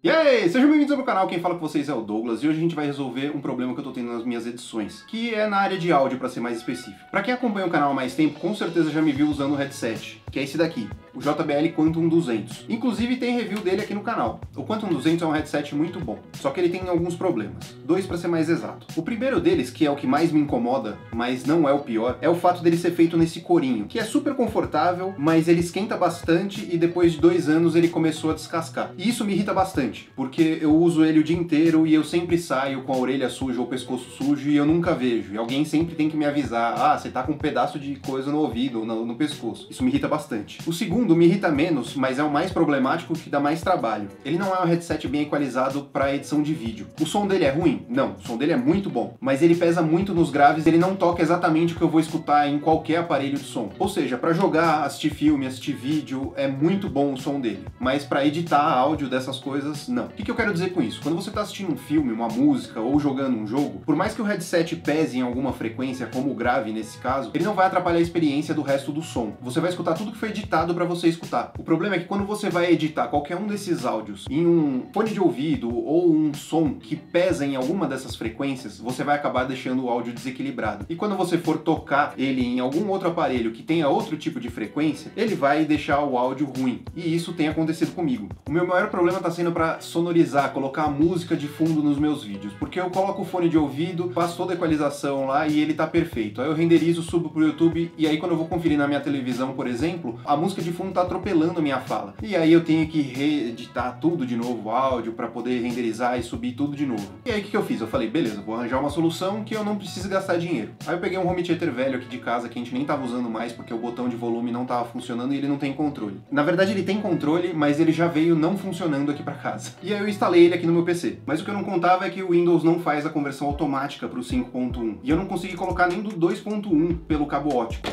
E aí, sejam bem-vindos ao meu canal, quem fala com vocês é o Douglas e hoje a gente vai resolver um problema que eu tô tendo nas minhas edições, que é na área de áudio, pra ser mais específico. Pra quem acompanha o canal há mais tempo, com certeza já me viu usando o headset, que é esse daqui, o JBL Quantum 200. Inclusive tem review dele aqui no canal. O Quantum 200 é um headset muito bom, só que ele tem alguns problemas, dois pra ser mais exato. O primeiro deles, que é o que mais me incomoda, mas não é o pior, é o fato dele ser feito nesse corinho, que é super confortável, mas ele esquenta bastante e depois de 2 anos ele começou a descascar. E isso me irrita bastante, porque eu uso ele o dia inteiro e eu sempre saio com a orelha suja ou o pescoço sujo e eu nunca vejo. E alguém sempre tem que me avisar, ah, você tá com um pedaço de coisa no ouvido ou no pescoço. Isso me irrita bastante. O segundo me irrita menos, mas é o mais problemático, que dá mais trabalho. Ele não é um headset bem equalizado para edição de vídeo. O som dele é ruim? Não, o som dele é muito bom, mas ele pesa muito nos graves, ele não toca exatamente o que eu vou escutar em qualquer aparelho de som. Ou seja, para jogar, assistir filme, assistir vídeo, é muito bom o som dele, mas para editar áudio dessas coisas, não. O que eu quero dizer com isso? Quando você está assistindo um filme, uma música ou jogando um jogo, por mais que o headset pese em alguma frequência, como o grave nesse caso, ele não vai atrapalhar a experiência do resto do som. Você vai escutar tudo que foi editado para você escutar. O problema é que quando você vai editar qualquer um desses áudios em um fone de ouvido ou um som que pesa em alguma dessas frequências, você vai acabar deixando o áudio desequilibrado. E quando você for tocar ele em algum outro aparelho que tenha outro tipo de frequência, ele vai deixar o áudio ruim. E isso tem acontecido comigo. O meu maior problema está sendo para sonorizar, colocar a música de fundo nos meus vídeos, porque eu coloco o fone de ouvido, faço toda a equalização lá e ele tá perfeito. Aí eu renderizo, subo pro YouTube e aí quando eu vou conferir na minha televisão, por exemplo, a música de fundo tá atropelando a minha fala. E aí eu tenho que reeditar tudo de novo, o áudio, para poder renderizar e subir tudo de novo. E aí o que eu fiz? Eu falei, beleza, vou arranjar uma solução que eu não precise gastar dinheiro. Aí eu peguei um home theater velho aqui de casa que a gente nem tava usando mais porque o botão de volume não tava funcionando e ele não tem controle. Na verdade ele tem controle, mas ele já veio não funcionando aqui pra casa. E aí eu instalei ele aqui no meu PC. Mas o que eu não contava é que o Windows não faz a conversão automática para o 5.1. E eu não consegui colocar nem do 2.1 pelo cabo ótico.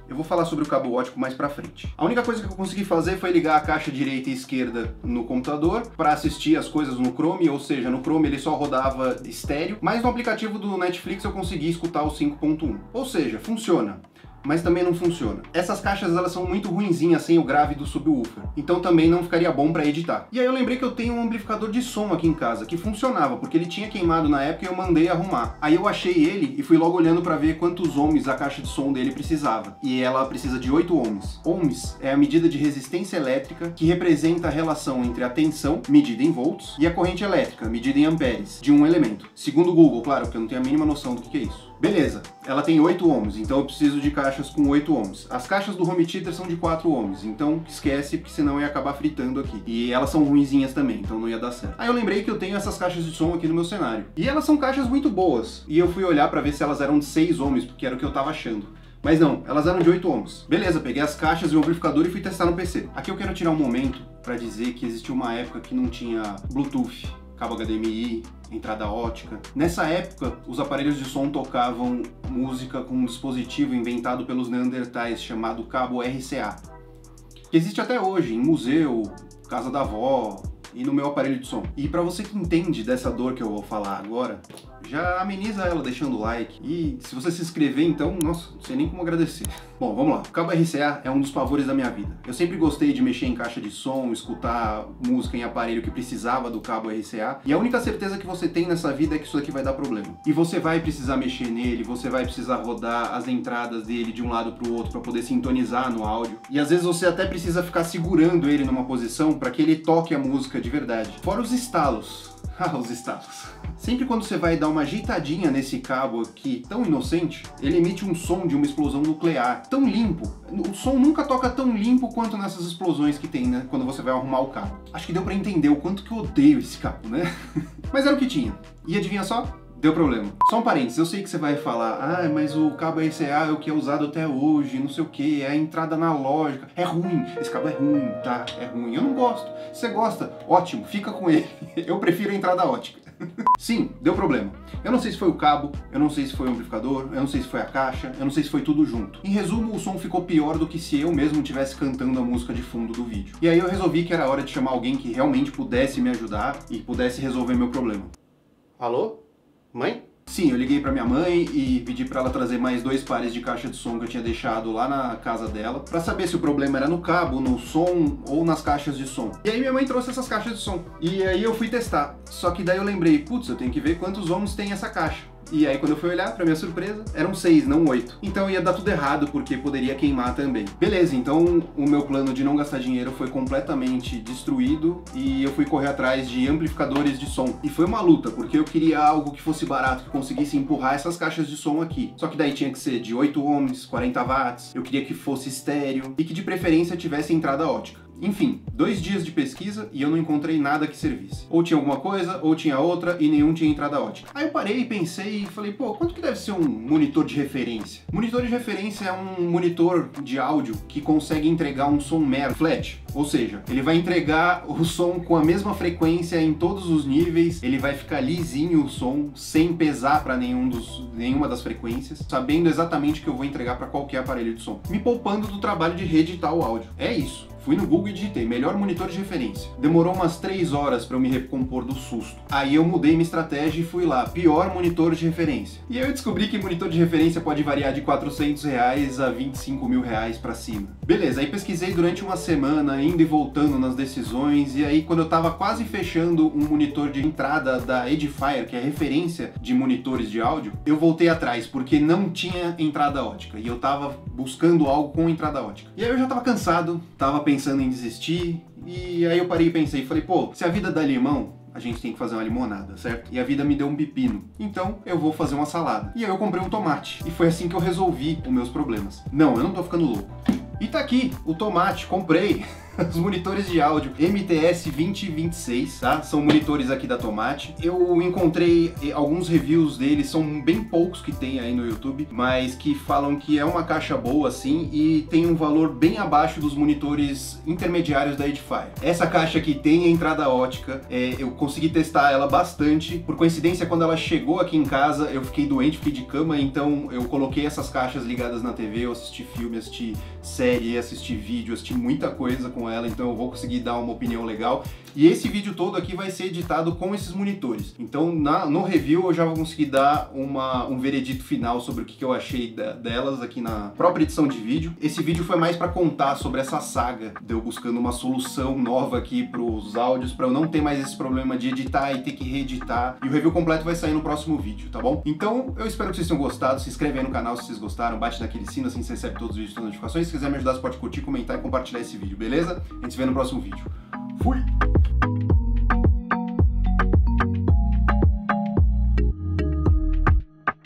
Eu vou falar sobre o cabo ótico mais pra frente. A única coisa que eu consegui fazer foi ligar a caixa direita e esquerda no computador para assistir as coisas no Chrome, ou seja, no Chrome ele só rodava estéreo, mas no aplicativo do Netflix eu consegui escutar o 5.1. Ou seja, funciona. Mas também não funciona. Essas caixas elas são muito ruinzinhas sem o grave do subwoofer, então também não ficaria bom para editar. E aí eu lembrei que eu tenho um amplificador de som aqui em casa, que funcionava, porque ele tinha queimado na época e eu mandei arrumar. Aí eu achei ele e fui logo olhando para ver quantos ohms a caixa de som dele precisava. E ela precisa de 8 ohms. Ohms é a medida de resistência elétrica que representa a relação entre a tensão, medida em volts, e a corrente elétrica, medida em amperes, de um elemento. Segundo o Google, claro, porque eu não tenho a mínima noção do que é isso. Beleza, ela tem 8 ohms, então eu preciso de caixas com 8 ohms. As caixas do home theater são de 4 ohms, então esquece, porque senão ia acabar fritando aqui. E elas são ruinzinhas também, então não ia dar certo. Aí eu lembrei que eu tenho essas caixas de som aqui no meu cenário. E elas são caixas muito boas. E eu fui olhar pra ver se elas eram de 6 ohms, porque era o que eu tava achando. Mas não, elas eram de 8 ohms. Beleza, peguei as caixas e o amplificador e fui testar no PC. Aqui eu quero tirar um momento pra dizer que existiu uma época que não tinha Bluetooth, cabo HDMI, entrada ótica. Nessa época, os aparelhos de som tocavam música com um dispositivo inventado pelos neandertais chamado cabo RCA, que existe até hoje em museu, casa da avó e no meu aparelho de som. E para você que entende dessa dor que eu vou falar agora, já ameniza ela deixando o like. E se você se inscrever, então, nossa, não sei nem como agradecer. Bom, vamos lá. O cabo RCA é um dos pavores da minha vida. Eu sempre gostei de mexer em caixa de som, escutar música em aparelho que precisava do cabo RCA. E a única certeza que você tem nessa vida é que isso aqui vai dar problema. E você vai precisar mexer nele, você vai precisar rodar as entradas dele de um lado para o outro para poder sintonizar no áudio. E às vezes você até precisa ficar segurando ele numa posição para que ele toque a música de verdade. Fora os estalos. Ah, os estalos. Sempre quando você vai dar uma ajeitadinha nesse cabo aqui, tão inocente, ele emite um som de uma explosão nuclear, tão limpo. O som nunca toca tão limpo quanto nessas explosões que tem, né, quando você vai arrumar o cabo. Acho que deu pra entender o quanto que eu odeio esse cabo, né? Mas era o que tinha. E adivinha só? Deu problema. Só um parênteses, eu sei que você vai falar, ah, mas o cabo RCA é o que é usado até hoje, não sei o que, é a entrada analógica. É ruim, esse cabo é ruim, tá? É ruim. Eu não gosto. Se você gosta, ótimo, fica com ele. Eu prefiro a entrada ótica. Sim, deu problema. Eu não sei se foi o cabo, eu não sei se foi o amplificador, eu não sei se foi a caixa, eu não sei se foi tudo junto. Em resumo, o som ficou pior do que se eu mesmo estivesse cantando a música de fundo do vídeo. E aí eu resolvi que era hora de chamar alguém que realmente pudesse me ajudar e pudesse resolver meu problema. Alô? Mãe? Sim, eu liguei pra minha mãe e pedi pra ela trazer mais 2 pares de caixa de som que eu tinha deixado lá na casa dela, pra saber se o problema era no cabo, no som ou nas caixas de som. E aí minha mãe trouxe essas caixas de som. E aí eu fui testar. Só que daí eu lembrei, putz, eu tenho que ver quantos ohms tem essa caixa. E aí quando eu fui olhar, pra minha surpresa, eram 6, não 8. Então ia dar tudo errado, porque poderia queimar também. Beleza, então o meu plano de não gastar dinheiro foi completamente destruído e eu fui correr atrás de amplificadores de som. E foi uma luta, porque eu queria algo que fosse barato, que conseguisse empurrar essas caixas de som aqui. Só que daí tinha que ser de 8 ohms, 40 watts, eu queria que fosse estéreo e que de preferência tivesse entrada ótica. Enfim, 2 dias de pesquisa e eu não encontrei nada que servisse. Ou tinha alguma coisa, ou tinha outra e nenhum tinha entrada ótica. Aí eu parei e pensei e falei, pô, quanto que deve ser um monitor de referência? Monitor de referência é um monitor de áudio que consegue entregar um som mero, flat. Ou seja, ele vai entregar o som com a mesma frequência em todos os níveis, ele vai ficar lisinho o som, sem pesar para nenhuma das frequências, sabendo exatamente o que eu vou entregar para qualquer aparelho de som, me poupando do trabalho de reeditar o áudio. É isso. Fui no Google e digitei melhor monitor de referência. Demorou umas 3 horas para eu me recompor do susto. Aí eu mudei minha estratégia e fui lá, pior monitor de referência. E aí eu descobri que monitor de referência pode variar de R$400 a R$25.000 para cima. Beleza, aí pesquisei durante uma semana, indo e voltando nas decisões, e aí quando eu tava quase fechando um monitor de entrada da Edifier, que é referência de monitores de áudio, eu voltei atrás, porque não tinha entrada ótica, e eu tava buscando algo com entrada ótica. E aí eu já tava cansado, tava pensando em desistir, e aí eu parei e pensei, falei, pô, se a vida dá limão, a gente tem que fazer uma limonada, certo? E a vida me deu um pepino, então eu vou fazer uma salada. E aí eu comprei um tomate, e foi assim que eu resolvi os meus problemas. Não, eu não tô ficando louco. E tá aqui, o tomate, comprei os monitores de áudio MTS 2026, tá? São monitores aqui da Tomate. Eu encontrei alguns reviews deles, são bem poucos que tem aí no YouTube, mas que falam que é uma caixa boa, assim, e tem um valor bem abaixo dos monitores intermediários da Edifier. Essa caixa aqui tem entrada ótica, eu consegui testar ela bastante. Por coincidência, quando ela chegou aqui em casa, eu fiquei doente, fiquei de cama, então eu coloquei essas caixas ligadas na TV, eu assisti filme, assisti série, assisti vídeo, assisti muita coisa com ela, então eu vou conseguir dar uma opinião legal. E esse vídeo todo aqui vai ser editado com esses monitores. Então no review eu já vou conseguir dar um veredito final sobre o que eu achei delas aqui na própria edição de vídeo. Esse vídeo foi mais para contar sobre essa saga de eu buscando uma solução nova aqui para os áudios, para eu não ter mais esse problema de editar e ter que reeditar. E o review completo vai sair no próximo vídeo, tá bom? Então eu espero que vocês tenham gostado. Se inscreve aí no canal se vocês gostaram, bate naquele sino assim você recebe todos os vídeos e notificações. Se quiser me ajudar, você pode curtir, comentar e compartilhar esse vídeo, beleza? A gente se vê no próximo vídeo. Fui!